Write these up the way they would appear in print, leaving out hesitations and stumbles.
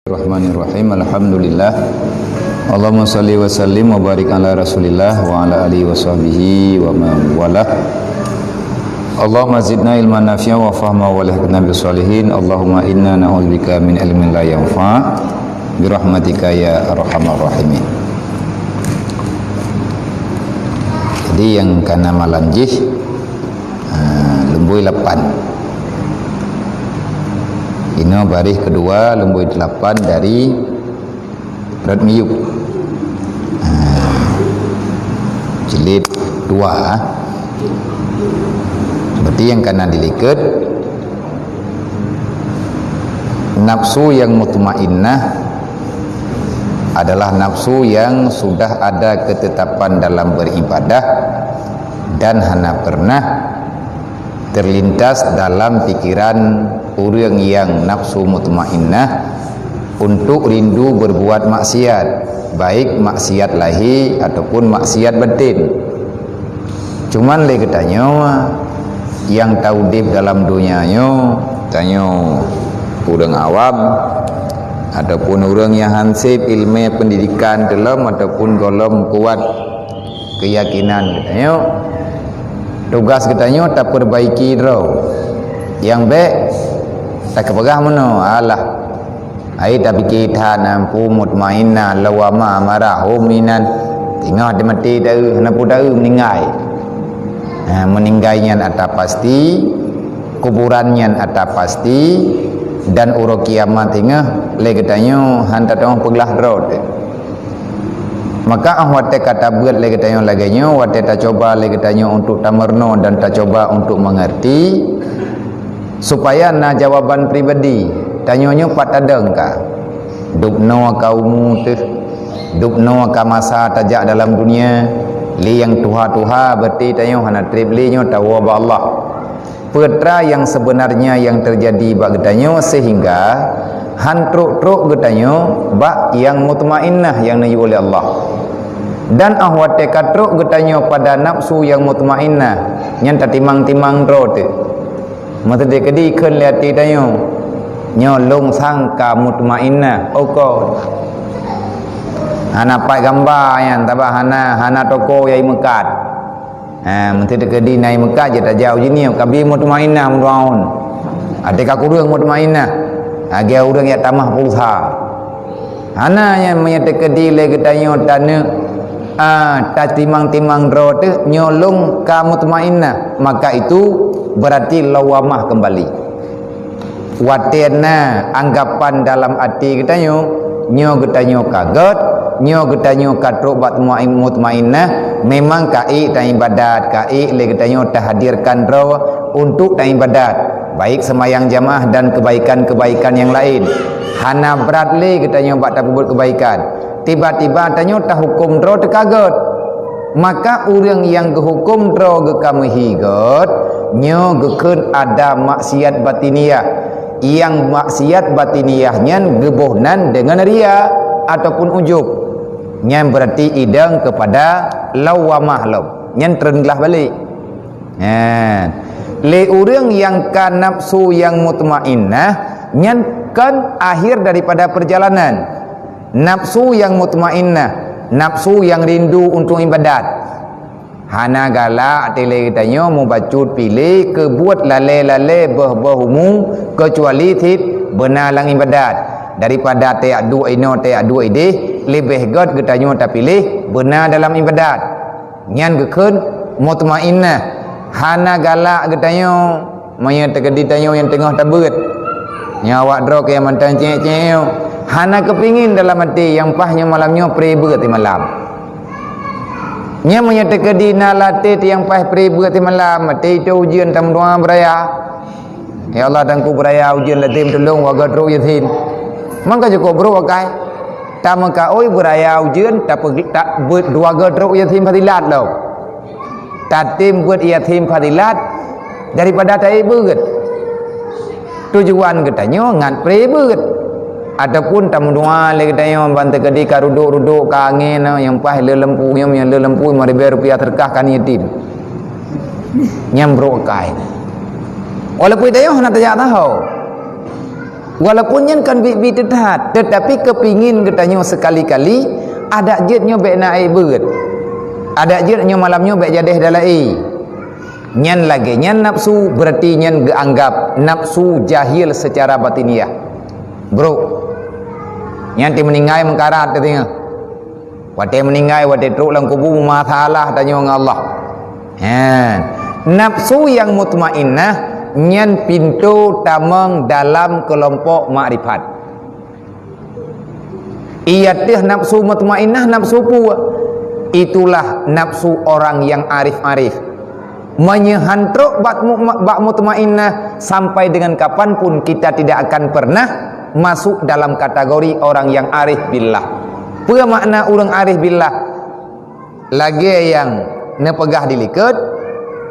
Bismillahirrahmanirrahim. Alhamdulillah. Allahumma salli wa sallim wa barik ala Rasulillah wa ala alihi wa sahbihi wa man walah. Allahumma zidna ilman nafi'a wa fahma wa lahikna bis salihin. Allahumma inna na'udzubika min ilmin la yanfa' bi rahmatika ya arhamar rahimin. Jadi yang kana malanjih lembui 8. Ino baris kedua lembui 8 dari berat miyuk jilid 2. Seperti yang kanan diliket, nafsu yang mutmainnah adalah nafsu yang sudah ada ketetapan dalam beribadah dan hana pernah terlintas dalam pikiran orang yang nafsu mutmainnah untuk rindu berbuat maksiat, baik maksiat lahir ataupun maksiat batin. Cuman lagi katanya yang tahu deep dalam dunianya tanya orang awam ataupun orang yang hansip ilmu pendidikan dalam ataupun golong kuat keyakinan katanya, tugas katanya tak perbaiki draw yang baik tak kepegah mana alah ai tak fikir tahan ampu mutmainnah lawama marahum minan tengah dia mati dah napu dah meninggal. Meninggalnya ada pasti, kuburannya ada pasti, dan urut kiamat tengah lagi tanya hantar orang pegelah road. Maka awak kata buat lagi tanya laginya, awak tak coba lagi tanya untuk tamerno dan tak coba untuk mengerti supaya na jawaban pribadi tanyanya patadeng ka dupno kaumu tu dupno ka masa tajak dalam dunia li yang tuha berarti tanya hana triblinya tahu ba Allah petra yang sebenarnya yang terjadi bak getanyo sehingga hantruk-truk getanyo bak yang mutmainnah yang nayi oleh Allah. Dan ahwat katruk getanyo pada nafsu yang mutmainnah yang tatimang-timang ro tu mata dia kedi kan lihat tanyo nyolong sangka mutmainnah oko hana pai gambar yang tabah hana toko yai mekat mata dia kedi nai mekat je tak jauh jini kabi mutmainnah mudaun ada ka kurang mutmainnah agi urang yang tamah pulsa hana yang menyata kedi le getanyo tanah tatimang-timang ro tu nyolong ka mutmainnah, maka itu berarti lawamah kembali. Watena anggapan dalam hati kita nyo getanyo kaget, nyo getanyo katruk bat mutmainnah, memang kai ta ibadat, kai le getanyo tahdirkan ro untuk ta ibadat, baik semayang jamaah dan kebaikan-kebaikan yang lain. Hana berat le getanyo bat ta buat kebaikan. Tiba-tiba tanyo ta hukum ro terkaget. Maka orang yang kehukum ro ke kamu higot nyo geken ada maksiat batiniyah, yang maksiat batiniyahnya gebohnan dengan ria ataupun ujub, yang berarti idang kepada lawamah law yang terenglah balik. Le orang yang kan nafsu yang mutmainnah yang kan akhir daripada perjalanan. Nafsu yang mutmainnah, nafsu yang rindu untuk ibadat. Hana galak tele tanya mau bacut pilih ke buat lale-lale bah-bahumu kecuali tit benar lang ibadat daripada te adu ino te adu ide lebih god getanyo ta pilih benar dalam ibadat nyan geken mutmainnah. Hana galak getanyo maya tegedi tanyo yang tengah tabut nyawa dro ke mantan cek-cek hana kepingin dalam hati yang pahnya malamnya prebe ti malam nya menyata kedina latih yang pah prebe ti malam mati itu ujian tam doa beraya ya Allah dan ku beraya ujian latih tolong waga tru yatin mangka joko bro wakai tamaka oi beraya ujian tak buat dua ga tru yatim fadilat lo tatim buat yatim fadilat daripada tai beut tujuan katanya ngan prebe ataupun tamu doa lagi tanya bantu kedi karuduk-ruduk ke angin yang pah le lempu yang le lempu ₹5,000 terkahkan yatim nyambro kai walaupun tanya nak tanya tahu Walaupun nyen kan bi tetat, tetapi kepingin katanya sekali-kali ada jetnya baik naik beut. Ada jetnya malamnya baik jadeh dalai. Nyen lagi nyen nafsu berarti nyen geanggap nafsu jahil secara batiniah. Bro. Nyen ti meninggai mengkarat katanya. Wate meninggai wate truk lang kubur masalah tanya dengan Allah. Nafsu yang mutmainnah nyen pintu tamang dalam kelompok makrifat. Iyatih nafsu mutmainnah nafsu puas. Itulah nafsu orang yang arif-arif. Menyehantruk bak mutmainnah sampai dengan kapanpun kita tidak akan pernah masuk dalam kategori orang yang arif billah. Apa makna orang arif billah? Lagi yang nepegah diliket,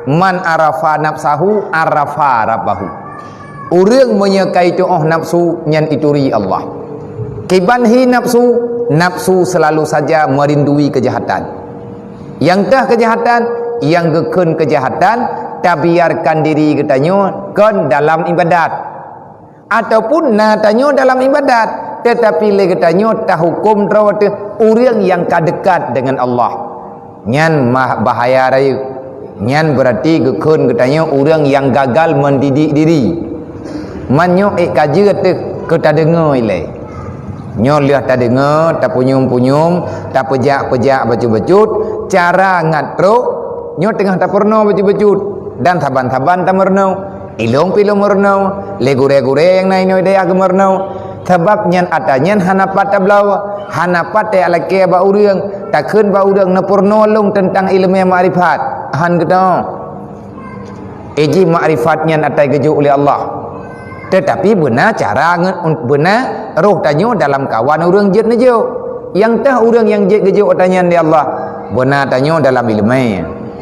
man arafa nafsahu arafa rabbahu. Orang menyekai tu'ah nafsu nyan ituri Allah. Kibanhi nafsu, nafsu selalu saja merindui kejahatan. Yang dah kejahatan, yang geken kejahatan, tak biarkan diri katanya kan dalam ibadat. Ataupun natanya dalam ibadat, tetapi le katanya tak hukum rawat orang yang kadekat dengan Allah. Nyan bahaya raya. Nyan berarti gekun katanya orang yang gagal mendidik diri. Manyo kaje te kita dengar ile. Nyo lihat tak dengar, tak punyum-punyum, tak pejak-pejak bacut-bacut, cara ngatrok nyo tengah tak pernah bacut-bacut dan taban-taban tak mernau. Ilong pilong mernau, legure-gure yang naik noi daya gemernau. Sebab nyan atanyan hanapat tablawa, hanapat te alake ba urang, takun ba urang na pornolong tentang ilmu makrifat. Han kita eji makrifatnya atai gejuk oleh Allah. Tetapi benar cara benar roh tanyo dalam kawan orang jet nejo. Yang tah orang yang jet gejuk tanya di Allah. Benar tanyo dalam ilmu.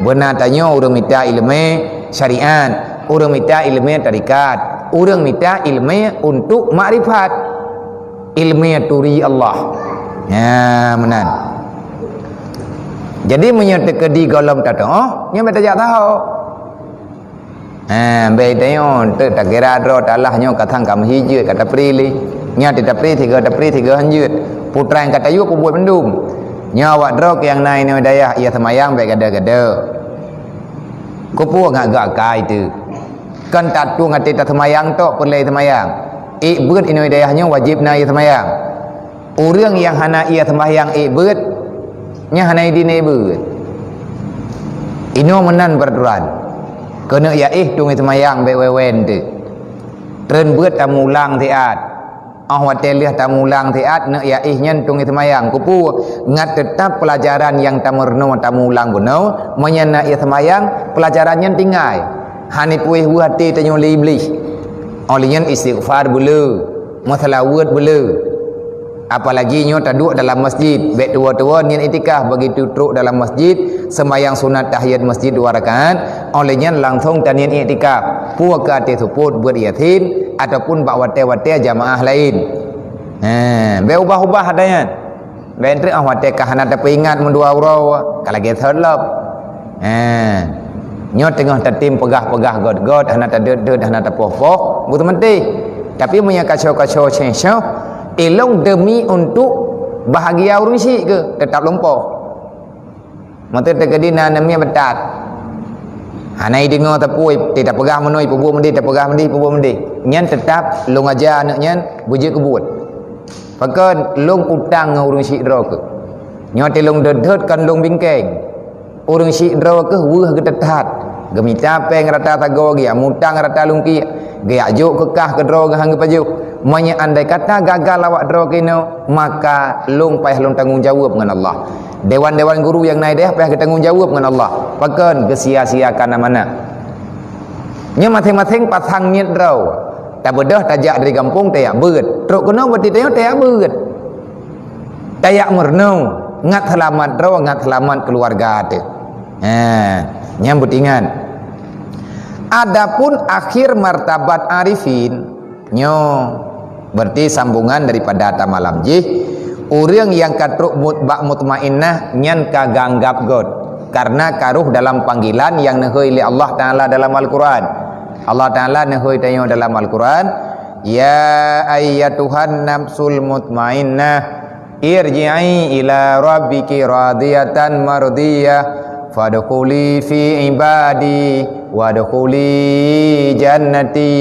Benar tanyo orang minta ilmu syariat, orang minta ilmu tarikat, orang minta ilmu untuk makrifat. Ilmu turi Allah. Ya, benar. Jadi menyertai di golong tata, nya beta jak tahu. Beta yo tak kira ro talah nyo katang kam hijau kata prili. Nya tidak pri tiga hanjut. Putra yang kata yu buat mendum. Nya awak ro yang naik ni daya ia semayang baik gada-gada. Kupu ngak kai tu. Kan tak tu ngati tak semayang tok perlai semayang. Beut ini dayahnya wajib naik semayang. Orang yang hana ia semayang beut nya hanai dine beut. Ino menan peraturan. Kena ya tungi semayang baik wewen tu. Tren beut tamulang tiat. Watel lihat tamulang tiat nak ya nyan tungi semayang. Kupu ngat tetap pelajaran yang tamerno tamulang gunau menyana ia semayang pelajarannya tinggal. Hani puih hati tanyo iblis. Olian istighfar bulu, masalawat bulu. Apalagi nyo taduk dalam masjid, baik tua-tua niat itikaf begitu truk dalam masjid, sembahyang sunat tahiyat masjid 2 rakaat, olehnya langsung niat itikaf. Puaka te support buat yatim ataupun bak wate-wate jamaah lain. Be ubah-ubah adanya. Be entri wate kahana tapi ingat mendua urau, kalau get help. Nyo tengah tertim pegah-pegah god-god, hana tadet-det, hana tapoh-poh, butuh mentih. Tapi punya kacau-kacau cengcau elong demi untuk bahagia urung syik ke tetap lompoh. Mata terkedina namanya betat. Hanai dengar tapui tidak pegah menoi pubuh mendi tak pegah mendi pubuh mendi. Nyan tetap long aja anak nyan bujik kebut. Pakan long utang urung syik dro ke. Nyote long dedet kan long bingkeng. Urung syik dro ke weuh ke tetat. Gemita peng rata tago gia mutang rata lungki. Gia juk kekah ke dro hang paju. Manya andai kata gagal awak draw kino, maka long payah long tanggung jawab dengan Allah. Dewan-dewan guru yang naik dia payah tanggung jawab dengan Allah. Pakan kesia-siakan mana. Nya masing-masing pasang niat draw. Tak bedah tajak dari kampung tayak beut. Truk kena berarti tayak beut. Tayak merno, ngat selamat draw, ngat selamat keluarga tu. Nyambut ingat. Adapun akhir martabat arifin nyo berarti sambungan daripada tamalam jih orang yang katruk bak mutmainnah nyan kaganggap god karena karuh dalam panggilan yang nehoi oleh Allah Ta'ala dalam Al-Quran. Allah Ta'ala nehoi tayo dalam Al-Quran ya ayyatuhan nafsul mutmainnah irji'i ila rabbiki radiyatan mardiyah fadkhuli fi ibadi wadkhuli jannati.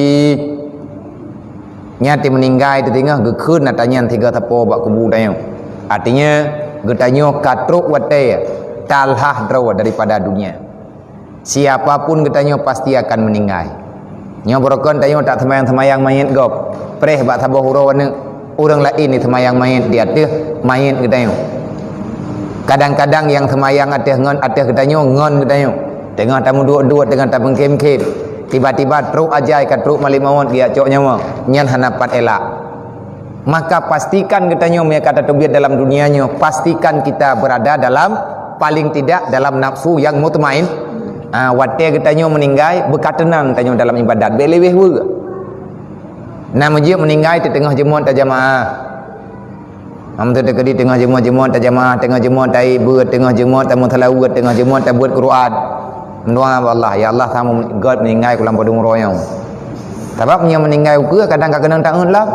Nyati meninggal itu tengah gekun natanya tiga tapo bak kubu tayang. Artinya getanyo katruk wate talhah draw daripada dunia. Siapapun getanyo pasti akan meninggal. Nya berokon tayo tak temayang mayit gop. Preh bak tabah huro wana orang lain ni temayang mayit di atas mayit getanyo. Kadang-kadang yang temayang atas ngon atas getanyo ngon getanyo. Tengah tamu dua-dua tengah tamu kem-kem. Tiba-tiba truk ajai ke truk malimawon dia cok nyawa nyan hanapat elak. Maka pastikan getanyo punya kata tobiat dalam dunianya, pastikan kita berada dalam paling tidak dalam nafsu yang mutmain. Wate getanyo meninggal berkatenang tanyo dalam ibadat beleweh we. Nama dia meninggal di tengah jemaah tajamaah. Amtu dekedi tengah jemaah tajamaah, tengah jemaah tai beut, tengah jemaah tamu talawut, tengah jemaah tabut Quran. Mendoa Allah, ya Allah tamu God meninggal kulam padung royong. Sebab nya meninggal ke kadang kadang tak ngelap.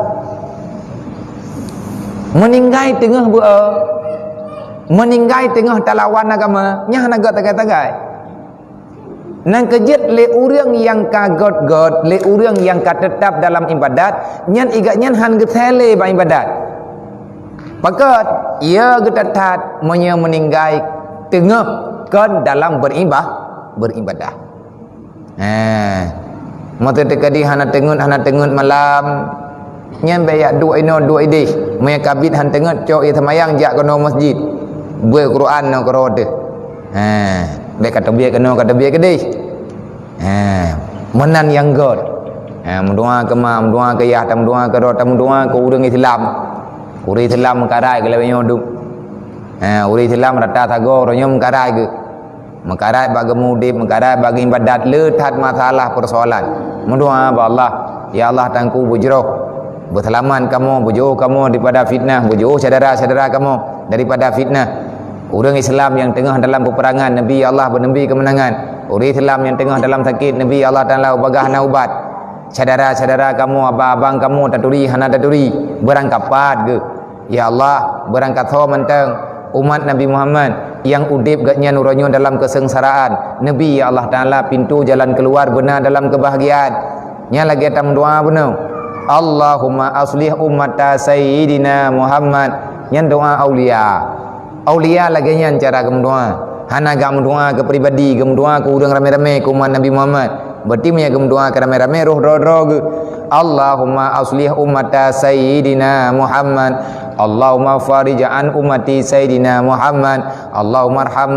Meninggal tengah meninggal tengah talawan agama, nya hanaga tagai-tagai. Nang kejit le urang yang kagot-got, le urang yang tetap dalam ibadat, nyan igat nyan han getele ba ibadat. Pakat ia getat nya meninggal tengah kan dalam beribadah. Mata tekadi hana tengut malam nyan bayak dua ide me kabit han tengut cok ia temayang jak kono masjid buat Quran no korode. Baik kata biar kedai. Menan yang god. Mendoa ke ma, mendoa ke ya, mendoa ke rot, mendoa ke urang Islam. Uri Islam karai ke lewenyo duk. Uri Islam rata thago ronyo karai ke. Mengkarat bagi mudib, mengkarat bagi ibadat, letat masalah persoalan. Mendoa ba Allah, ya Allah tangku bujroh, berselamat kamu, bujauh kamu daripada fitnah, bujauh saudara-saudara kamu daripada fitnah. Orang Islam yang tengah dalam peperangan, Nabi Allah bernabi kemenangan. Orang Islam yang tengah dalam sakit, Nabi Allah Taala bagah na ubat. Saudara-saudara kamu, abang-abang kamu taturi hana taturi, berangkapat ke. Ya Allah, berangkat ho menteng umat Nabi Muhammad yang udip gatnya nuranyo dalam kesengsaraan. Nabi ya Allah Taala pintu jalan keluar benar dalam kebahagiaan. Nya lagi atam doa benar. Allahumma aslih ummata sayyidina Muhammad. Nya doa aulia. Aulia lagi nya cara gem doa. Hana gam doa ke pribadi, gem doa ke urang rame-rame ke umat Nabi Muhammad. Berarti nya gem doa ke rame-rame roh ke. Allahumma aslih ummata sayyidina Muhammad. Allahumma farija'an ummati sayyidina Muhammad. Allahumma arham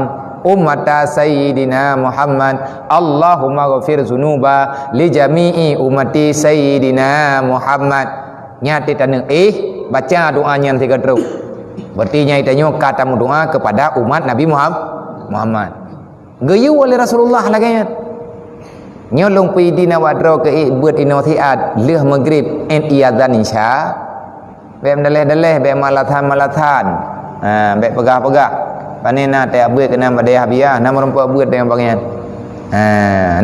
ummata sayyidina Muhammad. Allahumma ghafir zunuba li jami'i ummati sayyidina Muhammad. Nyati taneng baca doanya tiga terus. Berarti nya itanyo kata doa kepada umat Nabi Muhammad. Gayu oleh Rasulullah lagi. Nyolong pidina wadro ke buat inotiat leh maghrib en iadzan isya. Bek daleh-daleh, bek malatan. Bek pegah-pegah. Panena tak buat kena pada habiah, nama rumput buat yang bagian.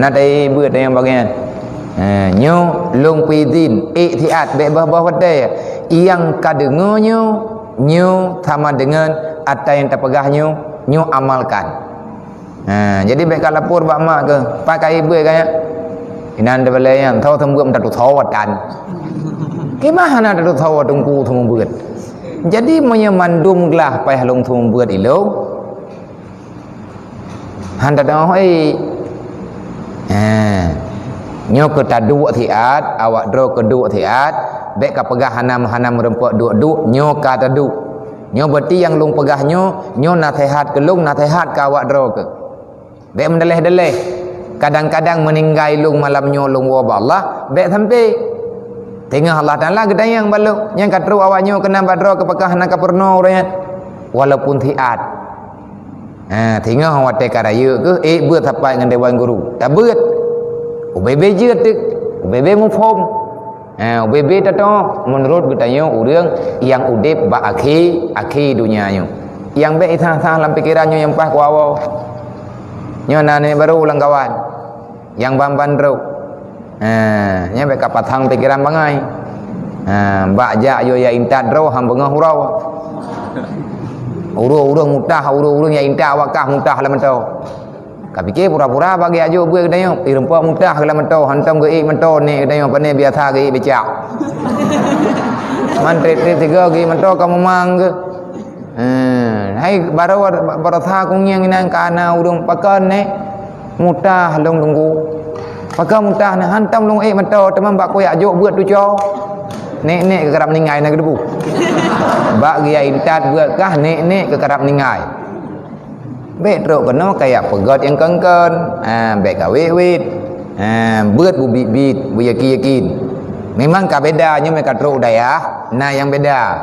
Nak tai buat yang bagian. Nyo long pidin iktiat bek bah-bah wadai. Yang kadengonyo nyo sama dengan apa yang terpegahnya nyo amalkan. Jadi bek kalapur bak mak ke pakai buat kaya. Inan de balai yang tahu tembuk tak tahu wadan. Gimana nak tahu tunggu tunggu buat. Jadi menyemandum gelah payah long tunggu buat ilo. Handa dah hoi. Nyo ke tadu tiat, awak dro ke du tiat, bek ka pegah hanam rempok du nyo ka tadu. Nyo berarti yang long pegah nyo nasihat ke long nasihat ka awak dro ke. Bek mendeleh-deleh. Kadang-kadang meninggal long malam nyo long wa Allah, bek sampai tengah Allah Taala gedayang baluk yang katru awaknya kena badro kepekah nak purno urang walaupun tiat. Tengah awak karaya ke beut sampai dengan dewan guru. Tak beut. UBB je tek. UBB mufhum. UBB tato menurut gedayang urang yang udip ba akhir dunianya. Yang be itah-tah dalam pikirannya yang pas ku awak. Nyo nane baru ulang kawan. Yang bamban ro. Nya be kapatang pikiran bangai. Bak jak yo ya intat ro hang bengah hurau. Urung mutah urung ya intat wakah mutah lah mentau. Ka fikir pura-pura bagi ajo buat kedayo, irempa mutah lah mentau, hantam ge mentau ni kedayo pane biasa ge becak. Man tret tiga ge mentau ka memang ke. Hai baru tha kong yang inang kana urung pakan ne mutah long tunggu. Pakai mutah na hantam long mentau teman bak koyak ajo buat tu cho. Nek ke kerap ningai nak debu. Bak dia intat buat kah nek ke kerap ningai. Bek truk kena kayak pegot yang kengken, bek kawit, buat bubit bu yakin. Memang ka bedanya mereka truk dayah, nah yang beda.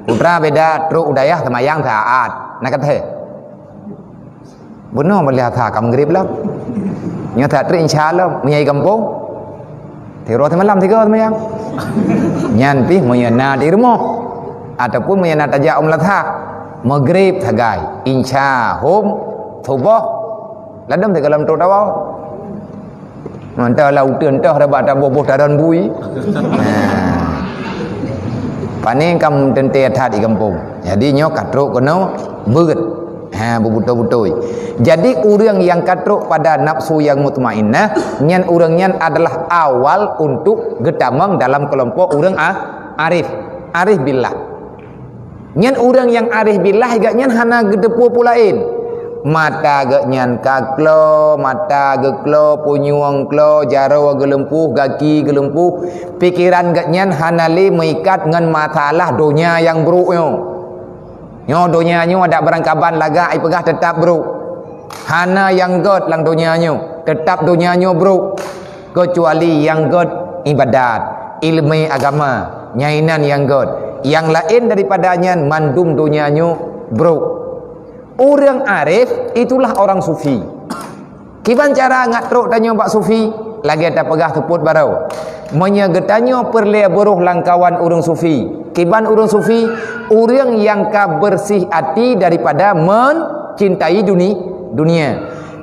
Putra beda truk dayah sama yang taat. Nak kata. Benar melihat ha kam grip lah. Nya tak trik insyaallah menyai kampung. Tiro malam tiga yang nyan pi menyana di rumah ataupun menyana tajak latha maghrib thagai insya hum thubah ladam te kalam to dawa mantau la utun tah dapat tak boboh tadan bui paning kam tente that di kampung jadi nyo katruk kono beut bebuto-butoi. Jadi orang yang katruk pada nafsu yang mutmainnah, nyan orang nyan adalah awal untuk getamang dalam kelompok orang arif billah. Nyan orang yang arif billah gak nyan hana gedepu pulain. Mata gak nyan kaklo, mata geklo, punyuang klo, jaro gelempuh, gaki gelempuh. Pikiran gak nyan hanali mengikat ngan masalah dunia yang buruknya. Nyo dunia nyo ada berangkaban laga ai pegah tetap bro. Hana yang god lang dunia nyo, tetap dunia nyo bro. Kecuali yang god ibadat, ilmu agama, nyainan yang god. Yang lain daripadanya mandum dunia nyo bro. Orang arif itulah orang sufi. Kiban cara ngatruk tanyo bak sufi, lagi ada pegah teput barau. Menyegetanyo perle buruh langkawan orang sufi. Kiban orang sufi, orang yang ka bersih hati daripada mencintai dunia.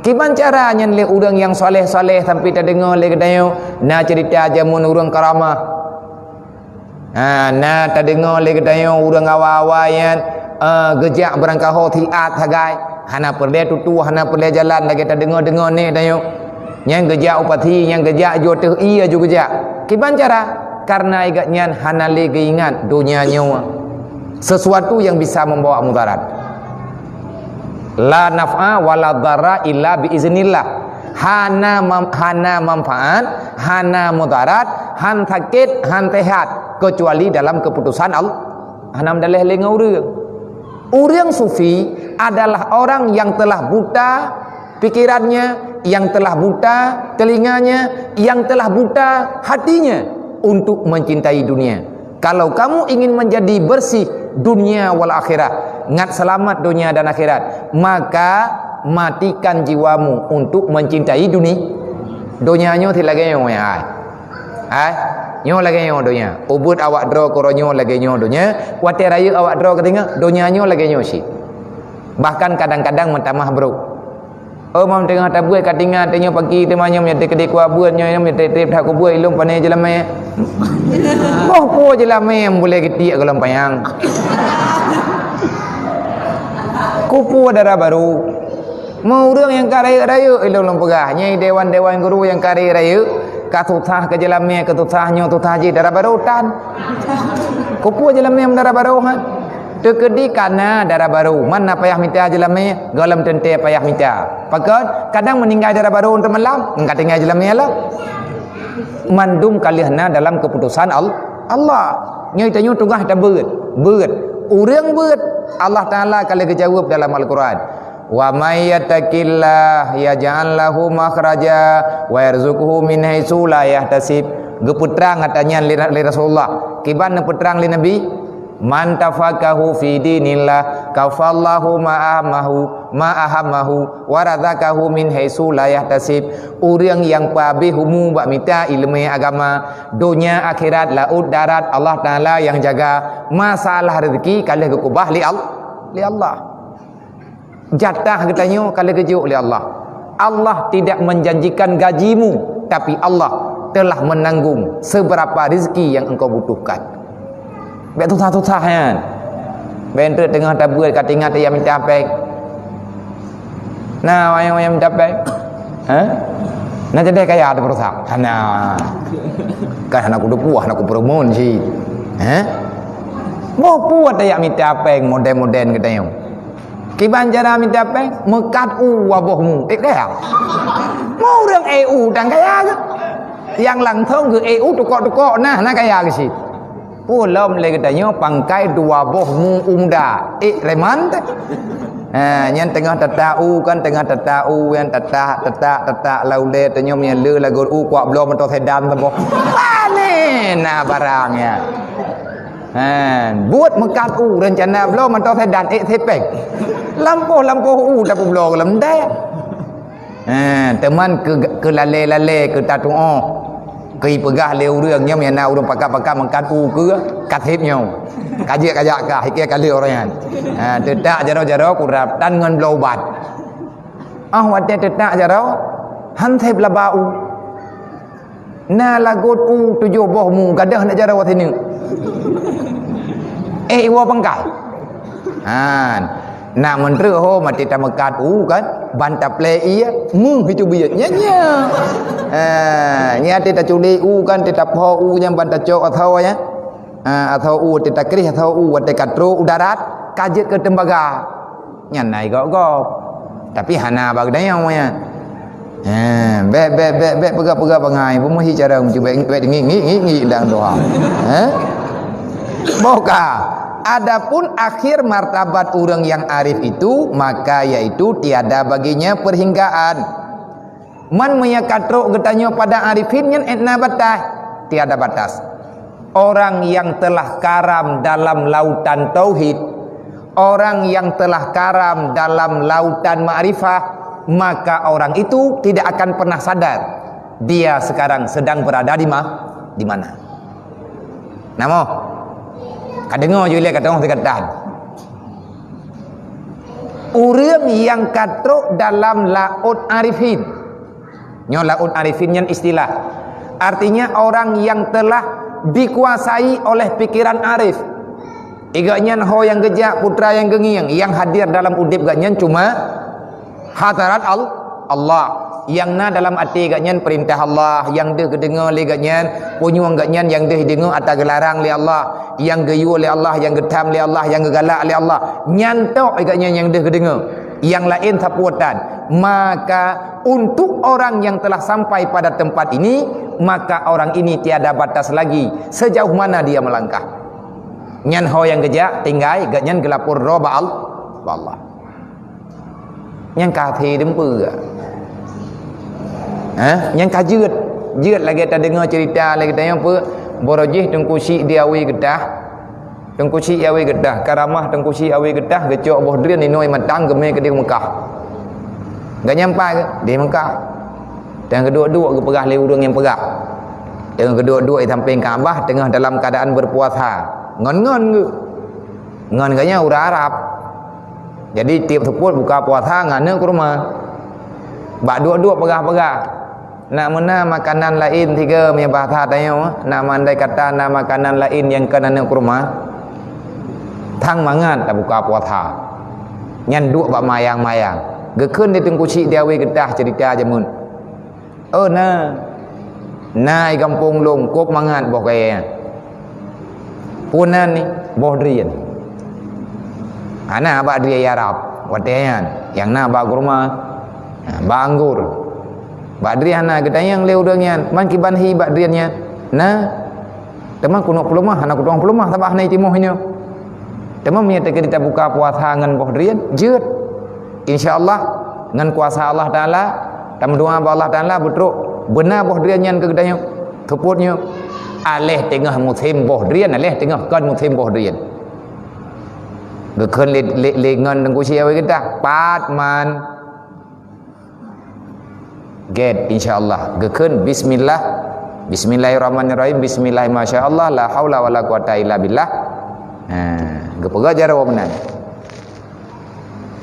Kiban cara nyan le orang yang soleh-soleh sampai tak dengar le kedayo na cerita jamun orang karamah. Na tak dengar le kedayo orang awal-awal yang gejak berangkah tiat hagai. Hana perle tutu, hana perle jalan lagi tak dengar ni kedayo. Yang gejak upati, yang gejak joteh iya juga gejak. Kiban cara? Karena igatnya hanali keingat dunia nyawa sesuatu yang bisa membawa mudarat. La naf'a wala dharra illa biiznillah. Hana manfaat, hana mudarat, han sakit, han sehat kecuali dalam keputusan Allah. Hanam dalih lengau urang. Urang sufi adalah orang yang telah buta pikirannya, yang telah buta telinganya, yang telah buta hatinya untuk mencintai dunia. Kalau kamu ingin menjadi bersih dunia wal akhirat, ngat selamat dunia dan akhirat, maka matikan jiwamu untuk mencintai dunia nyo thi lagi nyo ai nyo lagi nyo dunia ubud awak dro koronyo lagi nyo dunia wate raya awak dro ketinga dunia nyo lagi nyo si. Bahkan kadang-kadang mentamah bro. Mam tengah tabuai katinga tanya pagi temanya menyate kedai kuah buatnya yang menyate tak kubuat ilung panai jelame. Po jelame yang boleh getik kalau payang. Kupu darah baru. Mau orang yang karaya ilung pegah. Nyai dewan-dewan guru yang karaya katutah ke jelame katutahnya tutaji darah baru tan. Kupu jelame yang darah baru han. Tekedi kana darah baru mana payah minta jelame galam tente payah minta pakat kadang meninggal darah baru untuk malam enggak tinggal jelame lah mandum kalihna dalam keputusan Allah nyai tanyo tungah dah beut urang beut Allah taala kali kejawab dalam Al-Quran wa may yattaqillah yaj'al lahu makhraja wa yarzuquhu min haitsu la yahtasib geputrang katanya li Rasulullah kiban peterang li Nabi man tafaqahu fi dinillah kafallahu ma'ahamahu wa razaqahu min haitsu la yahtasib. Orang yang pabihumu bak minta ilmu agama dunia akhirat laut darat Allah taala yang jaga masalah rezeki kalih kekubah li Allah jatah katanya kalih kejuk li Allah. Allah tidak menjanjikan gajimu tapi Allah telah menanggung seberapa rezeki yang engkau butuhkan. Biar susah-susah kan. Bentuk tengah tabur kat ingat yang minta pek. Nah, yang minta pek. Ha? Nak jadi kaya ada perusak. Nah. Kan aku udah puas aku promosi sih. Ha? Mau puas yang minta pek modern-modern katanya. Kiban cara minta pek mekat wabohmu. Kaya. Mau orang EU dan kaya ke? Yang langsung ke EU tukok-tukok nah kaya ke sih. Pulau lagi katanya pangkai dua bohmu umda. Reman teh. Yang tengah tatau kan tengah tatau yang tatak laule tanya menyalu lagu kuak belum mentau sedan teboh. Panen nah barangnya. Buat mekat rencana belum mentau sedan sepek. Lampu dah belum dalam dah. Teman ke lale ke tatuo. Khi pegah leu rương yang nào urang pakak-pakak mangkat ke katip nhau. Kajak-kajak ka hike kali orang. Tetak jaro-jaro kurap dan ngan blow bat. Wate tetak jaro han thep labau. Na lagot tujuh bohmu gadah nak jaro wat sini. Iwa pangkai. Nak menteri ho mati tamakat kan bantap play iya hitu biat nya nya tita culi kan tita po yang bantap cok atau ya atau tita krih atau wate katro udarat kajet ke tembaga nya nai go tapi hana bagdanya moya be pega pangai pemuhi cara mencuba ngi dang doa boka. Adapun akhir martabat orang yang arif itu maka yaitu tiada baginya perhinggaan. Man meyakatruk getanya pada arifin yang etna batas, tiada batas. Orang yang telah karam dalam lautan tauhid, orang yang telah karam dalam lautan ma'rifah, maka orang itu tidak akan pernah sadar dia sekarang sedang berada di mana. Namo kadengo juga kata orang sekatan. Orang yang katruk dalam laut arifin. Nyo laut arifin yang istilah. Artinya orang yang telah dikuasai oleh pikiran arif. Igaknya ho yang gejak putra yang gengiang yang hadir dalam udip gaknya cuma hadarat Allah. Yang na dalam hati gaknya perintah Allah, yang dia kedengar le gaknya punyuang gaknya yang dia dengar atas gelarang le Allah, yang geyu le Allah, yang getam le Allah, yang gegalak le Allah, nyantok gaknya yang dia kedengar, yang lain sapuatan. Maka untuk orang yang telah sampai pada tempat ini, maka orang ini tiada batas lagi sejauh mana dia melangkah. Nyan ho yang gejak tinggai gaknya gelapur roba Allah. Yang kathi dempu yang kajut lagi kita dengar cerita lagi tanya apa borojih tengku si diawi gedah karamah tengku si awi gedah gecok bohdrian ni noi matang gemeh ke di Mekah enggak nyampai ke di Mekah dan kedua-dua ke pegah le urang yang pegah yang kedua-dua di samping Kaabah tengah dalam keadaan berpuasa ngon-ngon ke ngon gaknya orang Arab jadi tiap seput buka puasa ngana ke rumah bak dua-dua pegah-pegah. Nak mana makanan lain tiga punya bahasa tanya nak mandai kata nak makanan lain yang kena ke rumah thang mangan tak buka puasa nyan duk bak mayang-mayang gekeun di tengku cik diawi gedah cerita jamun nai kampung longkop mangan boh kaya punan ni boh drian ana bak dria Arab watean yang na bak rumah bak anggur Badriana kita yang leudangnya man kiban hi badriannya nah teman kuno pelumah anak kuno pelumah tabah nai timoh ini teman menyata kita buka puasa ngan badrian jeut insyaallah ngan kuasa Allah taala tam doa Allah taala betruk benar badriannya ke gedanya teputnya aleh tengah musim badrian aleh tengah kan musim badrian gekeun le ngan tengku sia we kita pat man get insyaallah gekeun bismillahirrahmanirrahim bismillah masyaallah la haula wala quwata illa billah gepega jaro menan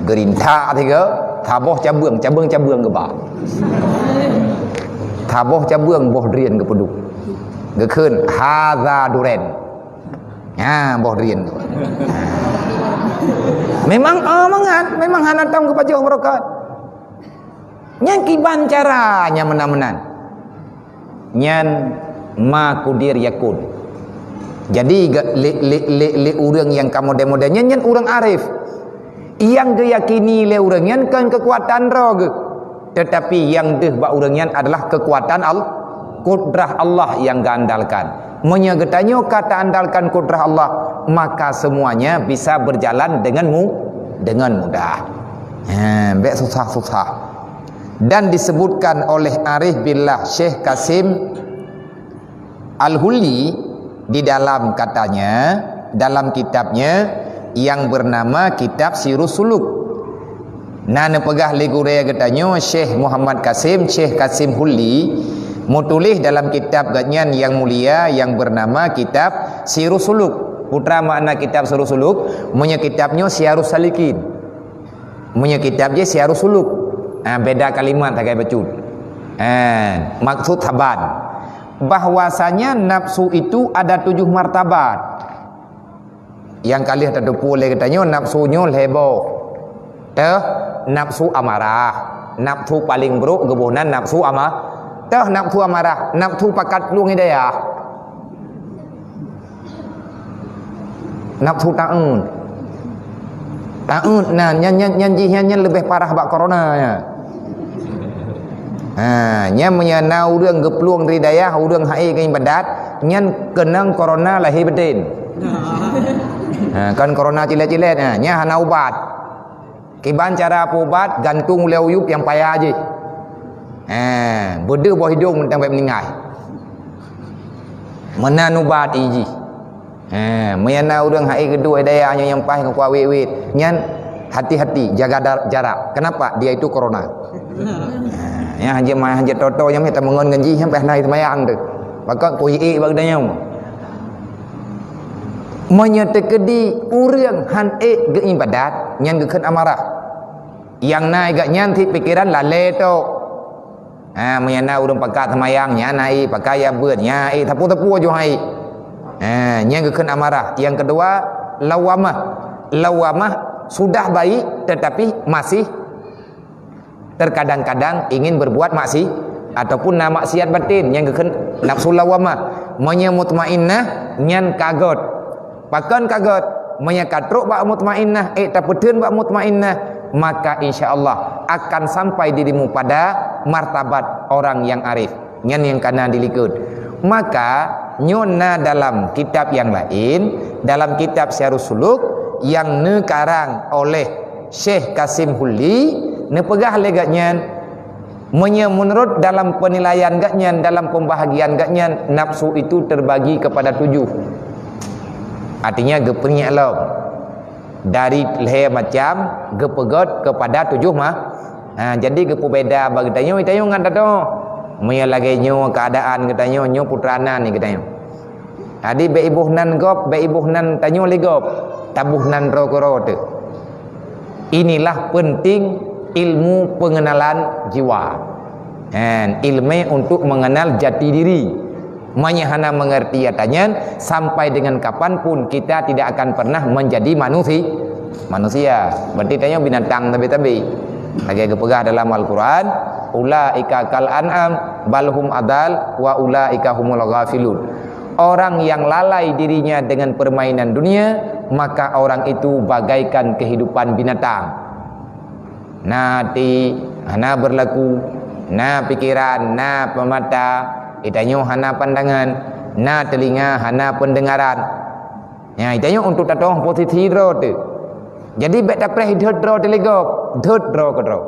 gerinta tiga taboh cabung ke ba Taboh cabang boh drian ke peduk. Gekun hadza duren. Ya, boh drian. Memang mangat, memang hanatam kepada barakat. Nyan kiban caranya menan-menan. Nyan ma kudir yakun. Jadi le urang yang kamu model nyan urang arif. Yang diyakini le urang nyan kan kekuatan roh ge. Tetapi yang deh ba urang nyan adalah kekuatan Allah, kudrah Allah yang diandalkan. Menyegetanyo kata andalkan kudrah Allah, maka semuanya bisa berjalan dengan mudah. Baik susah-susah. Dan disebutkan oleh Arif Billah Syekh Kasim Al-Huli di dalam katanya, dalam kitabnya yang bernama Kitab Sirus Suluk. Nah, nepegah legure katanya Syekh Muhammad Kasim, Syekh Kasim Huli mutulis dalam kitab ganyan yang mulia yang bernama Kitab Sirus Suluk. Putra makna kitab Sirus Suluk, punya kitabnya Syiarus Salikin. Punya kitab je Syiarus Suluk. Beda kalimat agak becut. Maksud taban bahwasanya nafsu itu ada 7 martabat. Yang kali terdepu oleh katanya nafsunya heboh. Nafsu amarah, nafsu paling buruk gebunan nafsu nafsu amarah, nafsu pakat luang hidayah. Nafsu ta'un. Nah nyan lebih parah bak corona ya. Nyan menyana urang gepluang hidayah, urang hai ke ibadat, nyan kenang corona lahir bedin. Kan corona cilet-cilet nya hana ubat. Kiban cara ubat gantung leu yup yang payah aje. Beda bawah hidung sampai meninggal. Menan ubat iji. Menyana urang hai kedua dayanya yang payah ku awet-wet. Nyan hati-hati jaga jarak. Kenapa? Dia itu corona. Ya hanya toto yang kita mengon ganji sampai naik semayang tu. Maka ku i bagdanya. Menyetekedi urang han ge ibadat nyan gekeun amarah. Yang naik gak nyanti pikiran lale tu. Menyana urang pakat semayang nyanai pakai ya beut nyai tapu-tapu aja hai. Nyan gekeun amarah. Yang kedua lawamah. Lawamah sudah baik tetapi masih terkadang-kadang ingin berbuat maksiat ataupun maksiat batin yang gekeun nafsu lawamah. Manya mutmainnah nyan kagot. Pakan kagot manya katruk ba mutmainnah tapeteun ba mutmainnah, maka insyaallah akan sampai dirimu pada martabat orang yang arif. Nyan yang kana dilikut. Maka nyona dalam kitab yang lain, dalam kitab Syiarus Suluk yang nekarang oleh Syekh Kasim Huli, nepegah legatnya menurut dalam penilaian gatnya, dalam pembahagian gatnya, nafsu itu terbagi kepada 7. Artinya gepengnya alam dari leher macam gepegot kepada 7 mah. Jadi gepu beda bagi tanyo ngada to. Meya lagi nyo keadaan katanya nyo putranan ni katanya. Jadi be ibuhnan gop, be ibuhnan tanyo legop. Tabuhnan ro tu. Inilah penting ilmu pengenalan jiwa. Ilmu untuk mengenal jati diri. Menyahana mengerti katanya sampai dengan kapanpun kita tidak akan pernah menjadi manusia. Berarti tanya binatang tapi lagi kepegah dalam Al-Quran, ulaika kal an'am balhum adal wa ulaika humul ghafilun. Orang yang lalai dirinya dengan permainan dunia, maka orang itu bagaikan kehidupan binatang. Nanti hana berlaku, na pikiran, na pemata, itanyo hana pandangan, na telinga hana pendengaran. Ya itanyo untuk tatong posisi ro tu. Jadi bet tapre hidut ro telegop, dut ro kedro.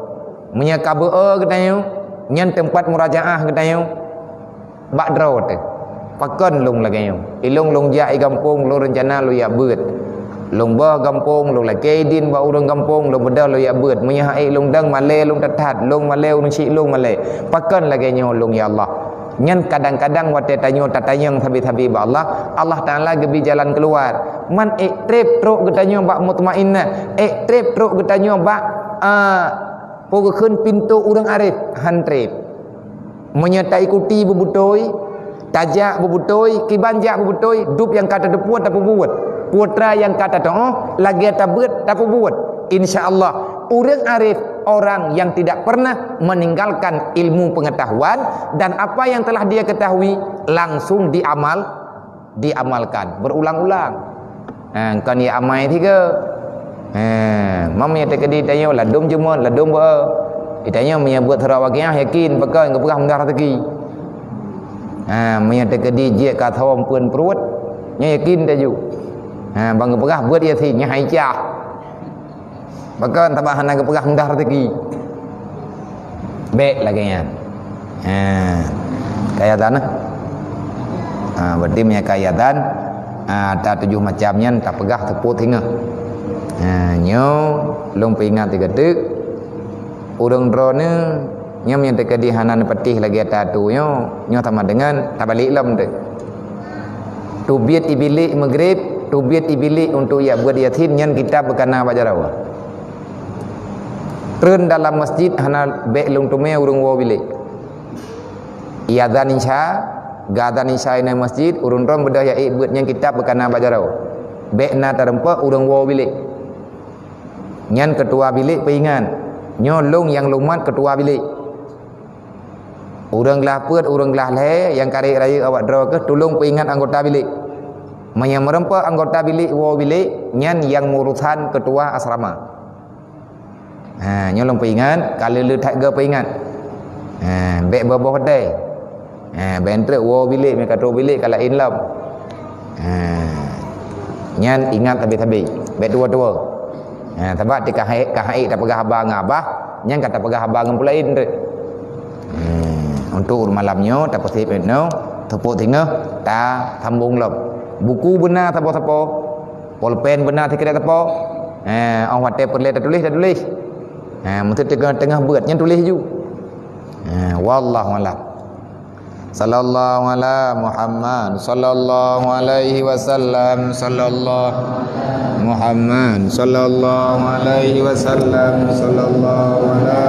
Munya kabe ketanyo, nyen tempat murajaah ketanyo. Bak ro tu. Pakon lung lagi yo. Ilung lung ja I kampung lung rencana lu ya beut. Lung ba kampung lung lagi din ba urang kampung lung beda lu ya beut. Munya ai lung dang male lung tatat, lung male lung si lung male. Pakon lagi nyo lung ya Allah. Nyen kadang-kadang wate tanyo tatayang thabi-thabi ba Allah, Allah Taala gebi jalan keluar. Man trip truk getanyo ba mutmainnah. Trip truk getanyo ba pogekeun pintu urang arif han trip. menyertai kuti berbutoi, tajak berbutoi, kibanjak berbutoi, dup yang kata depuat tak buat, putra yang kata toh lagi tak buat tak buat. Insya-Allah orang arif, orang yang tidak pernah meninggalkan ilmu pengetahuan dan apa yang telah dia ketahui langsung diamalkan berulang-ulang. Kan dia amai tiga. Mamanya terkedi tanya ladum jemon ladum ba. Ditanya menyebut terawakiah yakin pakai ke perah mendarah teki. Maya terkedi je ka thom pun perut nya yakin taju. Bang ke perah buat dia thi nya hai cah. Pakai tabahan ke perah mendarah teki. Baik lagi nya. Kayatan berarti punya kayatan ada 7 macamnya tak pegah teput hingga. Nyo long pingat tiga tek urang drone nya punya tekadi hanan petih lagi ada tu nyo sama dengan tabalik lam tu. Tubiat ibilik maghrib, tubiat ibilik untuk ya buat yatin nyan kita berkana baca rawa. Tren dalam masjid hana bek long tume urang wo bilik. Iadzan insya gadan insya ina masjid urun rom bedah ya buat yang kita berkana baca rawa. Bek na tarempa urang wo bilik. Nyan ketua bilik peingan. Nyolong yang lumat ketua bilik. Urang gelah put, urang gelah le yang kari raya awak draw ke tolong peingat anggota bilik. Yang merempa anggota bilik wo bilik nyan yang ngurusan ketua asrama. Nyolong peingat kalau lu tak ge peingat. Bek bawah dai. Bentre wo bilik me ketua bilik kalau inlam. Nyan ingat habis-habis. Bek tua-tua. Sebab tika haik tak pegah abang abah yang kata pegah abang pulain tu. Untuk malamnya tak pasip no tepuk tinggal ta sambung lom. Buku benar tapo-tapo. Pulpen benar tidak tapo. Orang wate perle tak tulis. Mesti tengah buatnya tulis ju. Wallahu a'lam. Sallallahu ala Muhammad sallallahu alaihi wasallam sallallahu Muhammad sallallahu alaihi wasallam sallallahu alaihi